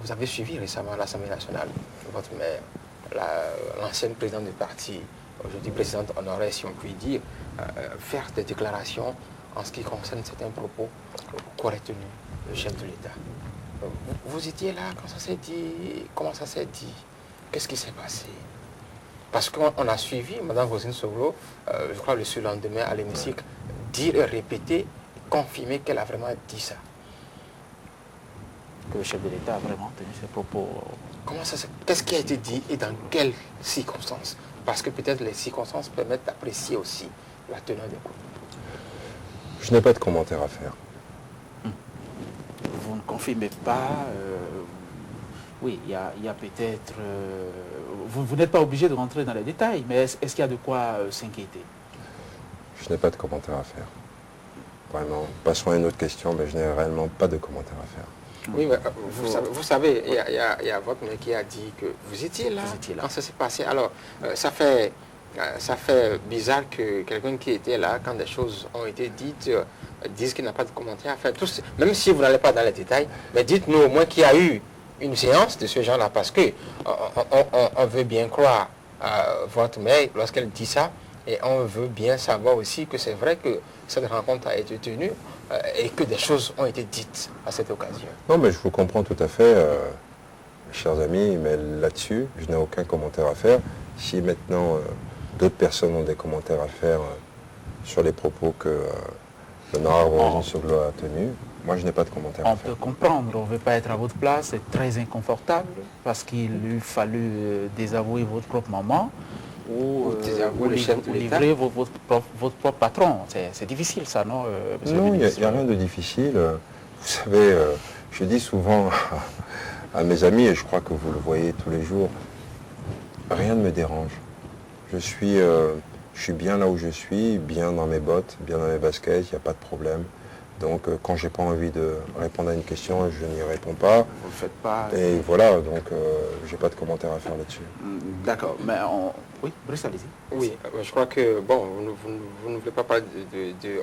vous avez suivi récemment à l'Assemblée nationale votre mère, l'ancienne présidente du parti, aujourd'hui présidente honoraire, si on peut dire, faire des déclarations en ce qui concerne certains propos qu'aurait tenu le chef de l'État. Vous étiez là quand ça s'est dit? Comment ça s'est dit? Qu'est-ce qui s'est passé? Parce qu'on a suivi Mme Roselyne Soglo, je crois le surlendemain à l'hémicycle, dire et répéter, confirmer qu'elle a vraiment dit ça. Que le chef de l'État a vraiment tenu ses propos. Qu'est-ce qui a été dit et dans quelles circonstances? Parce que peut-être les circonstances permettent d'apprécier aussi la teneur des propos. Je n'ai pas de commentaire à faire. Vous ne confirmez pas. Oui, il y a peut-être... vous n'êtes pas obligé de rentrer dans les détails, mais est-ce qu'il y a de quoi s'inquiéter? Je n'ai pas de commentaire à faire. Vraiment. Passons à une autre question, mais je n'ai réellement pas de commentaire à faire. Oui, mais vous savez, il y a votre mère qui a dit que vous étiez là quand ça s'est passé. Alors, ça fait bizarre que quelqu'un qui était là, quand des choses ont été dites, dise qu'il n'a pas de commentaire à faire. Même si vous n'allez pas dans les détails, mais dites-nous au moins qu'il y a eu une séance de ce genre-là, parce que on veut bien croire votre mère lorsqu'elle dit ça, et on veut bien savoir aussi que c'est vrai que cette rencontre a été tenue et que des choses ont été dites à cette occasion. Non, mais je vous comprends tout à fait, chers amis, mais là-dessus, je n'ai aucun commentaire à faire. Si maintenant d'autres personnes ont des commentaires à faire sur les propos que l'honorable Roselyne Soglo a tenus, moi je n'ai pas de commentaire à faire. On peut comprendre, on ne veut pas être à votre place, c'est très inconfortable parce qu'il lui fallu désavouer votre propre maman ou livrer votre propre patron. C'est difficile ça, non? Non, il n'y a rien de difficile. Vous savez, je dis souvent à mes amis, et je crois que vous le voyez tous les jours, rien ne me dérange. Je suis bien là où je suis, bien dans mes bottes, bien dans mes baskets, il n'y a pas de problème. Donc quand j'ai pas envie de répondre à une question, je n'y réponds pas. Vous ne le faites pas. Et voilà, donc j'ai pas de commentaire à faire là-dessus. D'accord, mais oui, Brice, allez-y. Oui, je crois que, bon, vous ne voulez pas parler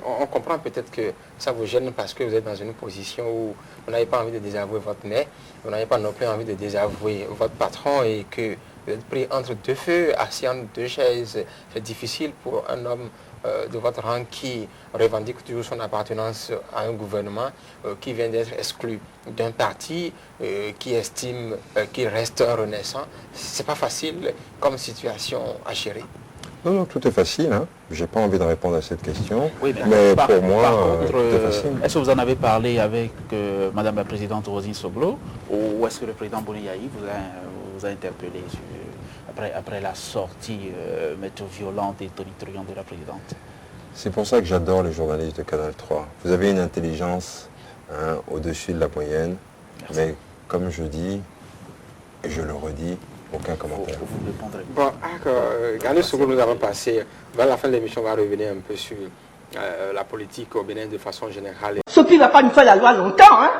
on comprend peut-être que ça vous gêne parce que vous êtes dans une position où vous n'avez pas envie de désavouer votre mère, vous n'avez pas non plus envie de désavouer votre patron et que vous êtes pris entre deux feux, assis entre deux chaises. C'est difficile pour un homme de votre rang qui revendique toujours son appartenance à un gouvernement qui vient d'être exclu d'un parti qui estime qu'il reste renaissant. C'est pas facile comme situation à gérer. Non, tout est facile. Hein. J'ai pas envie de répondre à cette question. Oui, mais pour moi, tout est facile. Est-ce que vous en avez parlé avec Madame la Présidente Roselyne Soglo ou est-ce que le Président Boni Yayi vous a interpellé après la sortie météo violente et tonitruante de la Présidente? C'est pour ça que j'adore les journalistes de Canal 3. Vous avez une intelligence au-dessus de la moyenne, mais comme je dis, et je le redis, aucun commentaire. Vous répondrez. Bon, regardez ce que nous avons passé. Vers la fin de l'émission, on va revenir un peu sur la politique au Bénin de façon générale. Sophie ne va pas nous faire la loi longtemps, hein.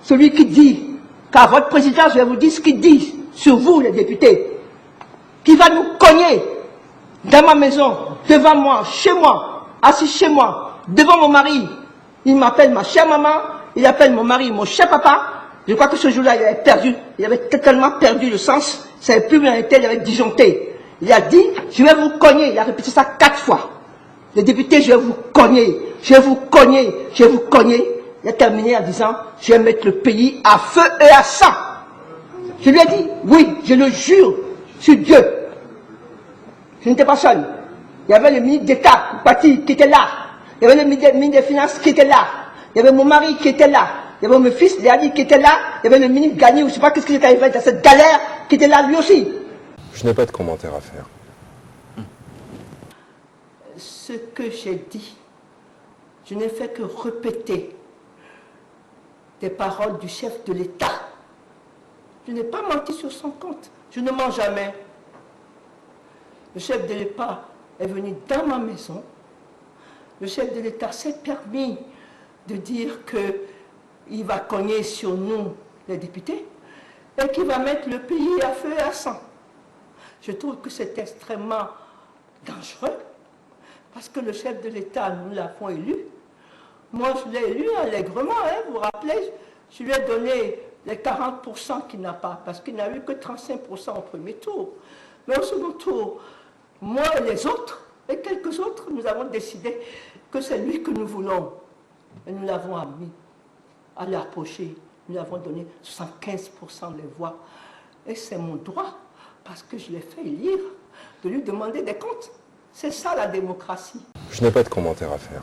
Celui qui dit qu'à votre président, je vais vous dire ce qu'il dit sur vous, les députés, qui va nous cogner dans ma maison, devant moi, chez moi, assis chez moi, devant mon mari. Il m'appelle ma chère maman, il appelle mon mari mon cher papa. Je crois que ce jour-là, il avait totalement perdu le sens. Il ne savait plus où il en était, il avait disjoncté. Il a dit, je vais vous cogner. Il a répété ça 4 fois. Les députés, je vais vous cogner, je vais vous cogner, je vais vous cogner. Il a terminé en disant, je vais mettre le pays à feu et à sang. Je lui ai dit, oui, je le jure sur Dieu. Je n'étais pas seul. Il y avait le ministre d'État parti qui était là. Il y avait le ministre des Finances qui était là. Il y avait mon mari qui était là. Il y avait mon fils Léadi qui était là. Il y avait le ministre Gagné, ou je ne sais pas qu'est-ce qui était arrivé dans cette galère, qui était là lui aussi. Je n'ai pas de commentaire à faire. Ce que j'ai dit, je n'ai fait que répéter des paroles du chef de l'État. Je n'ai pas menti sur son compte. Je ne mens jamais. Le chef de l'État est venu dans ma maison. Le chef de l'État s'est permis de dire qu'il va cogner sur nous, les députés, et qu'il va mettre le pays à feu et à sang. Je trouve que c'est extrêmement dangereux, parce que le chef de l'État, nous l'avons élu. Moi, je l'ai élu allègrement, hein, vous vous rappelez, je lui ai donné les 40% qu'il n'a pas, parce qu'il n'a eu que 35% au premier tour. Mais au second tour, moi et les autres, et quelques autres, nous avons décidé que c'est lui que nous voulons. Et nous l'avons admis à l'approcher. Nous lui avons donné 75% des voix. Et c'est mon droit, parce que je l'ai fait élire, de lui demander des comptes. C'est ça la démocratie. Je n'ai pas de commentaire à faire.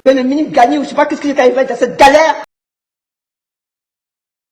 Que le ministre gagne, ou je ne sais pas qu'est-ce qu'il a fait dans cette galère.